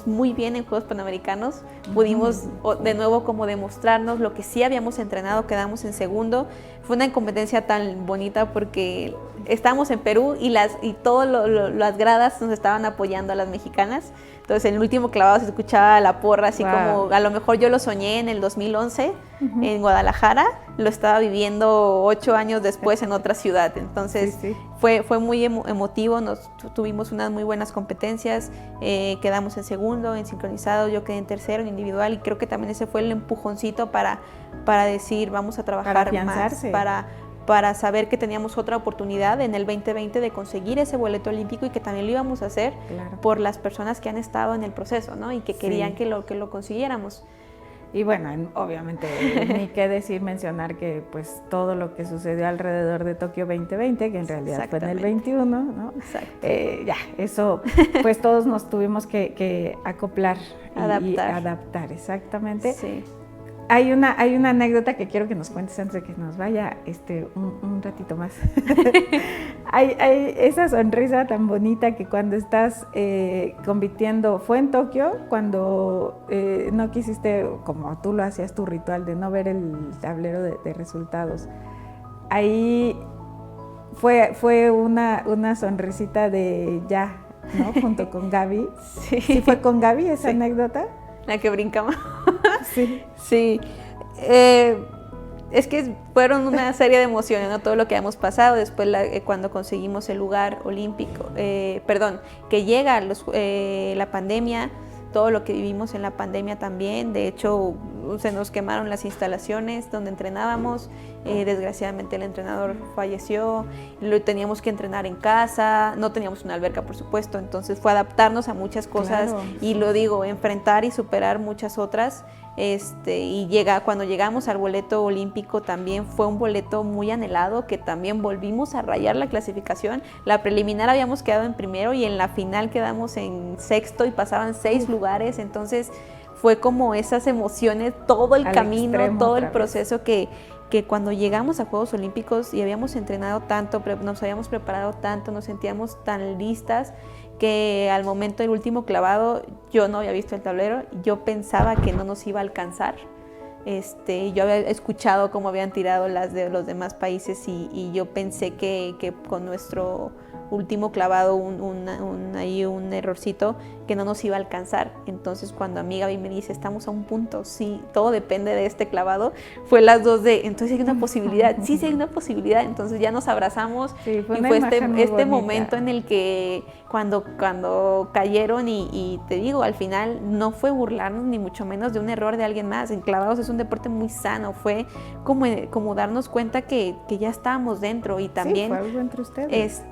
muy bien en Juegos Panamericanos. Pudimos de nuevo como demostrarnos lo que sí habíamos entrenado, quedamos en segundo. Fue una competencia tan bonita porque estábamos en Perú y todas las gradas nos estaban apoyando a las mexicanas. Entonces, en el último clavado se escuchaba la porra, así como a lo mejor yo lo soñé en el 2011 en Guadalajara, lo estaba viviendo 8 años después en otra ciudad. Entonces, sí. Fue muy emotivo, tuvimos unas muy buenas competencias, quedamos en segundo, en sincronizado, yo quedé en tercero, en individual, y creo que también ese fue el empujoncito para decir, vamos a trabajar más, para saber que teníamos otra oportunidad en el 2020 de conseguir ese boleto olímpico y que también lo íbamos a hacer por las personas que han estado en el proceso, ¿no? Y que querían que lo consiguiéramos. Y bueno, obviamente ni qué decir, mencionar que pues todo lo que sucedió alrededor de Tokio 2020, que en realidad fue en el 21, ¿no? Exacto. Ya, eso pues todos nos tuvimos que acoplar y adaptar, exactamente. Sí. Hay una anécdota que quiero que nos cuentes antes de que nos vaya un ratito más. hay esa sonrisa tan bonita que cuando estás compitiendo, fue en Tokio, cuando no quisiste, como tú lo hacías, tu ritual de no ver el tablero de resultados. Ahí fue una sonrisita de ya, ¿no? Junto con Gaby. Sí. ¿Sí fue con Gaby esa anécdota? La que brincamos. Sí. Sí. Es que fueron una serie de emociones, ¿no? Todo lo que hemos pasado. Después cuando conseguimos el lugar olímpico, que llega la pandemia, todo lo que vivimos en la pandemia también. De hecho, se nos quemaron las instalaciones donde entrenábamos. Desgraciadamente el entrenador falleció, lo teníamos que entrenar en casa, no teníamos una alberca, por supuesto. Entonces fue adaptarnos a muchas cosas, y lo digo, enfrentar y superar muchas otras. Y cuando llegamos al boleto olímpico también fue un boleto muy anhelado, que también volvimos a rayar la clasificación. La preliminar habíamos quedado en primero y en la final quedamos en sexto y pasaban 6 lugares. Entonces fue como esas emociones, todo el camino, todo el proceso que cuando llegamos a Juegos Olímpicos y habíamos entrenado tanto, nos habíamos preparado tanto, nos sentíamos tan listas, que al momento del último clavado yo no había visto el tablero, yo pensaba que no nos iba a alcanzar. Yo había escuchado cómo habían tirado las de los demás países y yo pensé que con nuestro último clavado, un errorcito, que no nos iba a alcanzar. Entonces cuando a mí Gaby me dice, estamos a un punto, sí, todo depende de este clavado, fue las dos de, entonces hay una posibilidad, sí hay una posibilidad. Entonces ya nos abrazamos, sí, fue y fue este bonita. momento en el que cuando cayeron y te digo, al final no fue burlarnos ni mucho menos de un error de alguien más. En clavados es un deporte muy sano, fue como darnos cuenta que ya estábamos dentro. Y también sí, fue algo entre ustedes.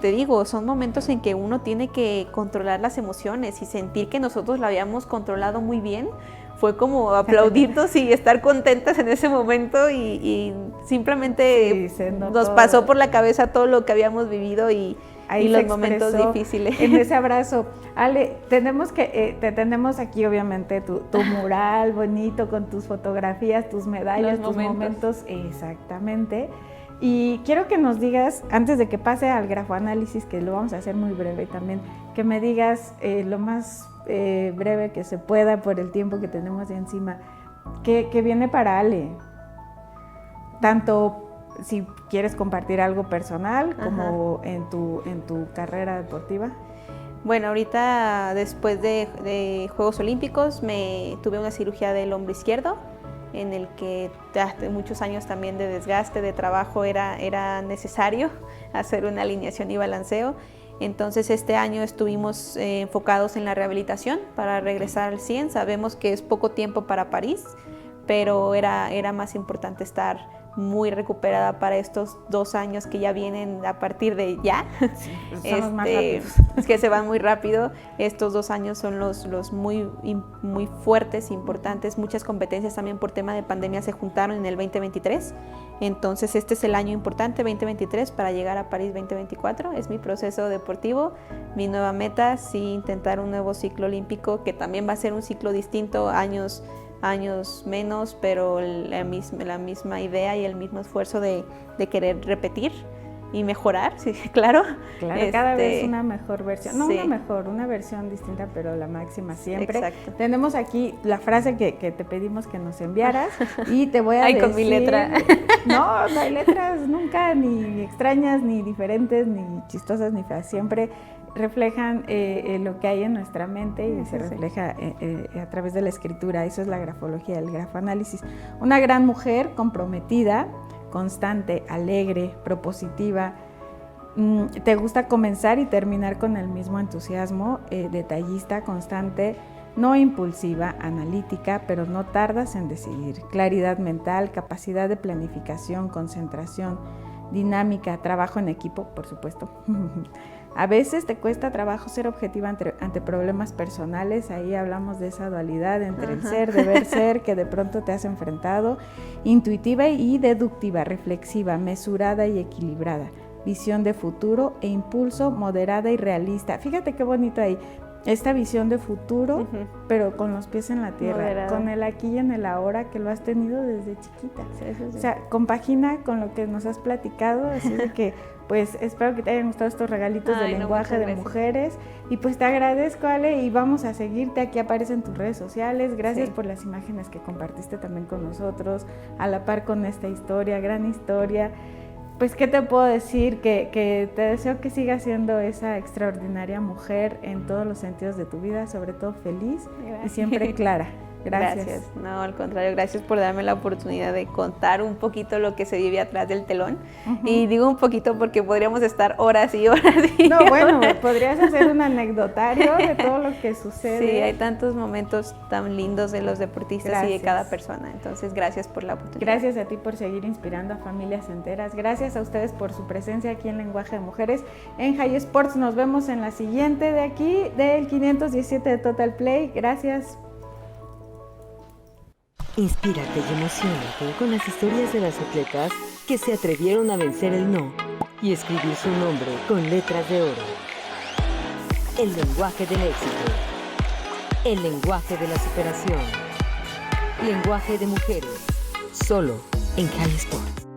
te digo, son momentos en que uno tiene que controlar las emociones y sentir que nosotros la habíamos controlado muy bien. Fue como aplaudirnos y estar contentas en ese momento y simplemente nos pasó por la cabeza todo lo que habíamos vivido y los momentos difíciles. En ese abrazo. Ale, te tenemos aquí obviamente tu mural bonito con tus fotografías, tus medallas, tus momentos. Exactamente. Y quiero que nos digas, antes de que pase al grafoanálisis, que lo vamos a hacer muy breve también, que me digas lo más breve que se pueda por el tiempo que tenemos encima, que viene para Ale. Tanto si quieres compartir algo personal como en tu carrera deportiva. Bueno, ahorita después de Juegos Olímpicos tuve una cirugía del hombro izquierdo, en el que hace muchos años también de desgaste, de trabajo, era necesario hacer una alineación y balanceo. Entonces este año estuvimos enfocados en la rehabilitación para regresar al 100. Sabemos que es poco tiempo para París, pero era más importante estar muy recuperada para estos 2 años que ya vienen a partir de ya. Sí, más rápidos. Es que se van muy rápido. Estos 2 años son los muy fuertes, importantes. Muchas competencias también por tema de pandemia se juntaron en el 2023. Entonces este es el año importante, 2023, para llegar a París 2024. Es mi proceso deportivo, mi nueva meta, sí, intentar un nuevo ciclo olímpico, que también va a ser un ciclo distinto, años menos, pero la misma idea y el mismo esfuerzo de querer repetir y mejorar, sí, claro. Cada vez una mejor versión, no, sí. una versión distinta, pero la máxima siempre. Exacto. Tenemos aquí la frase que te pedimos que nos enviaras y te voy a decir... con mi letra. No hay letras nunca ni extrañas, ni diferentes, ni chistosas, ni feas, siempre reflejan lo que hay en nuestra mente y se refleja a través de la escritura. Eso es la grafología, el grafoanálisis. Una gran mujer comprometida, constante, alegre, propositiva. Te gusta comenzar y terminar con el mismo entusiasmo, detallista, constante, no impulsiva, analítica, pero no tardas en decidir. Claridad mental, capacidad de planificación, concentración, dinámica, trabajo en equipo, por supuesto. A veces te cuesta trabajo ser objetiva ante problemas personales. Ahí hablamos de esa dualidad entre el ser, deber ser, que de pronto te has enfrentado. Intuitiva y deductiva, reflexiva, mesurada y equilibrada. Visión de futuro e impulso, moderada y realista. Fíjate qué bonito ahí. Esta visión de futuro, pero con los pies en la tierra, moderado, con el aquí y en el ahora, que lo has tenido desde chiquita. Sí. O sea, compagina con lo que nos has platicado, así de que, pues, espero que te hayan gustado estos regalitos del lenguaje de mujeres. Y pues te agradezco, Ale, y vamos a seguirte. Aquí aparecen tus redes sociales. Gracias por las imágenes que compartiste también con nosotros, a la par con esta historia, gran historia. Pues, ¿qué te puedo decir? Que te deseo que sigas siendo esa extraordinaria mujer en todos los sentidos de tu vida, sobre todo feliz y siempre clara. Gracias. No, al contrario, gracias por darme la oportunidad de contar un poquito lo que se vive atrás del telón. Y digo un poquito porque podríamos estar horas y horas y no, bueno, podrías hacer un anecdotario de todo lo que sucede. Sí, hay tantos momentos tan lindos de los deportistas y de cada persona. Entonces, gracias por la oportunidad. Gracias a ti por seguir inspirando a familias enteras. Gracias a ustedes por su presencia aquí en Lenguaje de Mujeres en High Sports. Nos vemos en la siguiente de aquí, del 517 de Total Play. Gracias. Inspírate y emocionate con las historias de las atletas que se atrevieron a vencer el no y escribir su nombre con letras de oro. El lenguaje del éxito. El lenguaje de la superación. Lenguaje de mujeres. Solo en High Sports.